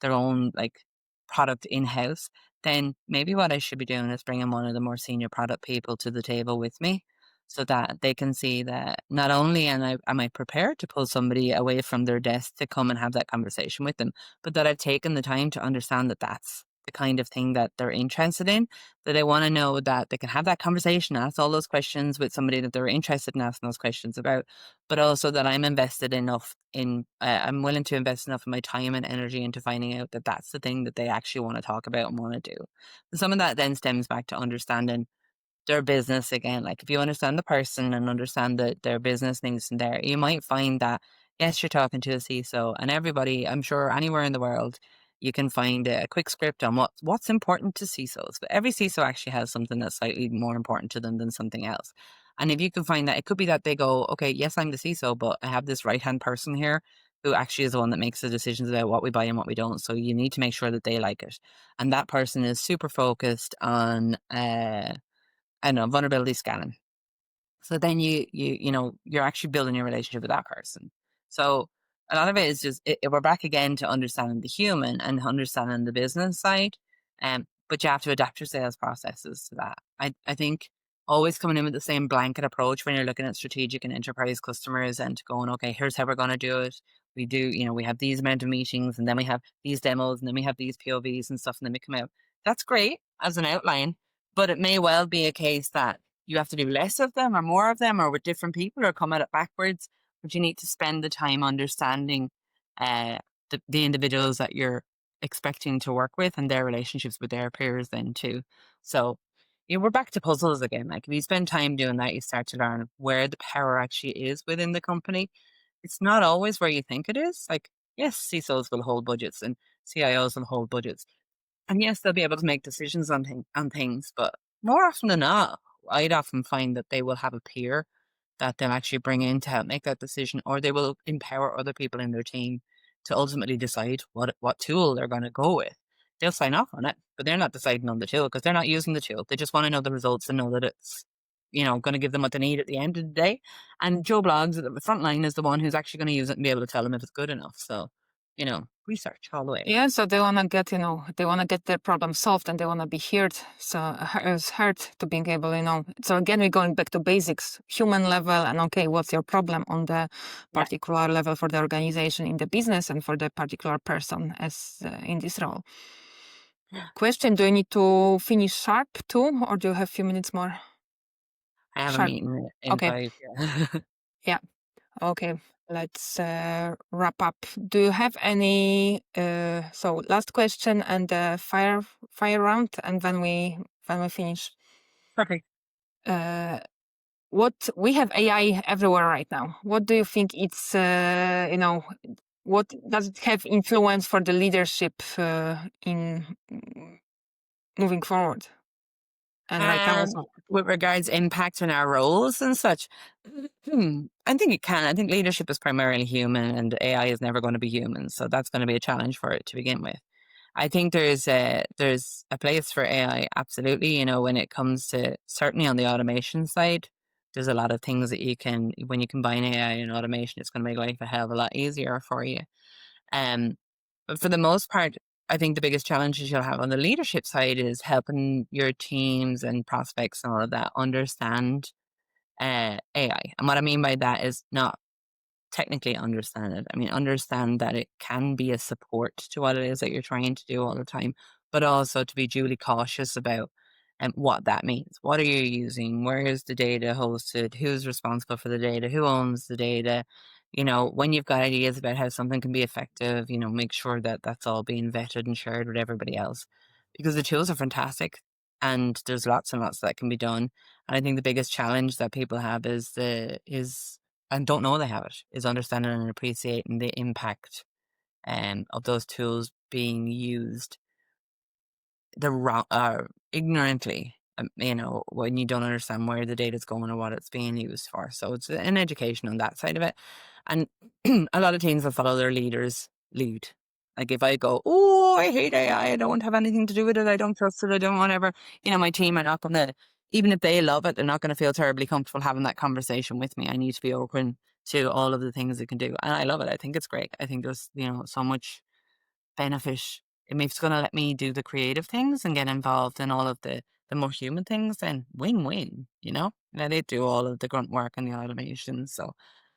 their own like product in house, then maybe what I should be doing is bringing one of the more senior product people to the table with me so that they can see that not only am I prepared to pull somebody away from their desk to come and have that conversation with them, but that I've taken the time to understand that that's the kind of thing that they're interested in, that they want to know that they can have that conversation, ask all those questions with somebody that they're interested in asking those questions about, but also that I'm invested enough I'm willing to invest enough of my time and energy into finding out that that's the thing that they actually want to talk about and want to do. And some of that then stems back to understanding their business again. Like if you understand the person and understand that their business needs in there, you might find that, yes, you're talking to a CISO and everybody, I'm sure anywhere in the world, you can find a quick script on what's important to CISOs. But every CISO actually has something that's slightly more important to them than something else. And if you can find that, it could be that they go, okay, yes, I'm the CISO, but I have this right-hand person here who actually is the one that makes the decisions about what we buy and what we don't. So you need to make sure that they like it. And that person is super focused on I know, vulnerability scanning. So then you're actually building your relationship with that person. So a lot of it is just we're back again to understanding the human and understanding the business side. But you have to adapt your sales processes to that. I think always coming in with the same blanket approach when you're looking at strategic and enterprise customers and going, okay, here's how we're going to do it. We do, we have these amount of meetings and then we have these demos and then we have these POVs and stuff and then we come out. That's great as an outline, but it may well be a case that you have to do less of them or more of them or with different people or come at it backwards. But you need to spend the time understanding uh, the individuals that you're expecting to work with and their relationships with their peers then too. So we're back to puzzles again. Like if you spend time doing that, you start to learn where the power actually is within the company. It's not always where you think it is. Like, yes, CISOs will hold budgets and CIOs will hold budgets. And yes, they'll be able to make decisions on things, but more often than not, I'd often find that they will have a peer that they'll actually bring in to help make that decision, or they will empower other people in their team to ultimately decide what tool they're going to go with. They'll sign off on it, but they're not deciding on the tool because they're not using the tool. They just want to know the results and know that it's going to give them what they need at the end of the day. And Joe Blogs at the front line is the one who's actually going to use it and be able to tell them if it's good enough. So, research all the way. Yeah, so they want to get, they want to get their problem solved and they want to be heard. So it's hard to being able, So again, we're going back to basics, human level, and okay, what's your problem on the particular level for the organization in the business and for the particular person as in this role. Question: do you need to finish sharp too, or do you have a few minutes more? I have a Sharp. meeting in Okay. 5. Yeah. Yeah. Okay. Let's wrap up. Do you have any? So last question and fire round, and then we finish. Perfect. What we have AI everywhere right now. What do you think it's? What does it have influence for the leadership in moving forward? And right now also. With regards impact on our roles and such, I think it can. I think leadership is primarily human, and AI is never going to be human, so that's going to be a challenge for it to begin with. I think there's a place for AI, absolutely. When it comes to certainly on the automation side, there's a lot of things that when you combine AI and automation, it's going to make life a hell of a lot easier for you. But for the most part, I think the biggest challenges you'll have on the leadership side is helping your teams and prospects and all of that understand AI. And what I mean by that is not technically understand it. I mean, understand that it can be a support to what it is that you're trying to do all the time, but also to be duly cautious about what that means. What are you using? Where is the data hosted? Who's responsible for the data? Who owns the data? When you've got ideas about how something can be effective, make sure that that's all being vetted and shared with everybody else because the tools are fantastic and there's lots and lots that can be done. And I think the biggest challenge that people have is and don't know they have it, is understanding and appreciating the impact of those tools being used ignorantly, when you don't understand where the data is going or what it's being used for. So it's an education on that side of it. And a lot of teams will follow their leaders' lead. Like if I go, oh, I hate AI, I don't have anything to do with it, I don't trust it, I don't whatever, my team are not going to, even if they love it, they're not going to feel terribly comfortable having that conversation with me. I need to be open to all of the things it can do. And I love it. I think it's great. I think there's, so much benefit. It's going to let me do the creative things and get involved in all of the more human things, then win-win, Let it do all of the grunt work and the automation. So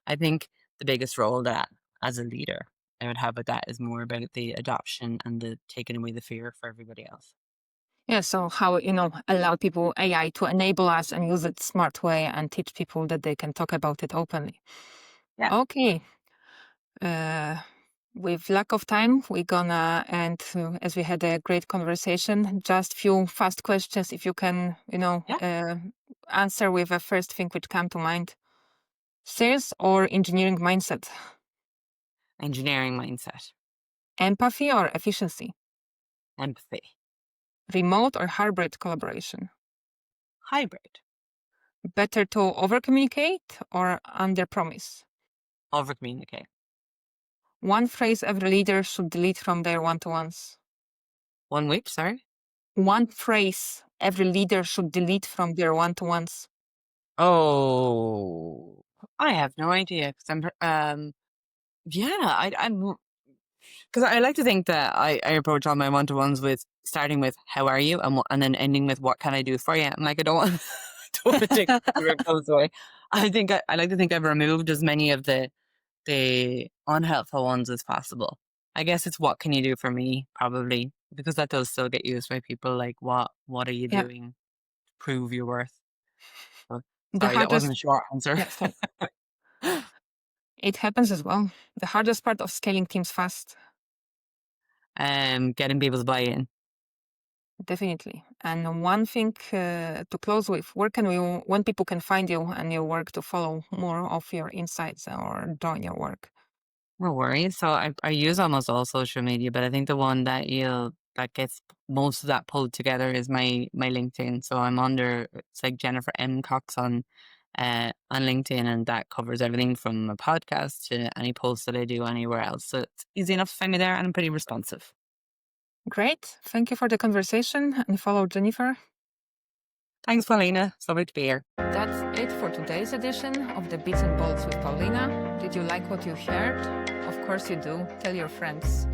I think the biggest role that as a leader I would have with that is more about the adoption and the taking away the fear for everybody else. Yeah, so how, allow people AI to enable us and use it smart way and teach people that they can talk about it openly. Yeah. Okay. With lack of time, we're gonna end as we had a great conversation. Just few fast questions, if you can, answer with the first thing which come to mind. Sales or engineering mindset? Engineering mindset. Empathy or efficiency? Empathy. Remote or hybrid collaboration? Hybrid. Better to over-communicate or under-promise? Over-communicate. One phrase every leader should delete from their one-to-ones. One week, sorry? One phrase every leader should delete from their one-to-ones. Oh, I have no idea because yeah, I'm because I like to think that I approach all my one-to-ones with starting with how are you and then ending with what can I do for you. And like I don't want don't want to take those away. I like to think I've removed as many of the unhelpful ones as possible. I guess it's what can you do for me, probably, because that does still get used by people. Like what are you Yeah. doing to prove your worth? So, The sorry, that wasn't hardest, a short answer. yeah, sorry. It happens as well. The hardest part of scaling teams fast, Getting people's buy-in. definitely. And one thing to close with, where can we, when people can find you and your work to follow more of your insights or join your work? No worries. So I use almost all social media, but I think the one that gets most of that pulled together is my LinkedIn. So I'm under it's like Jeinnifer M Cox on LinkedIn, and that covers everything from a podcast to any posts that I do anywhere else. So it's easy enough to find me there, and I'm pretty responsive. Great. Thank you for the conversation and follow Jeinnifer. Thanks, Paulina. So lovely to be here. That's it for today's edition of the Bits and Bolts with Paulina. Did you like what you heard? Of course you do. Tell your friends.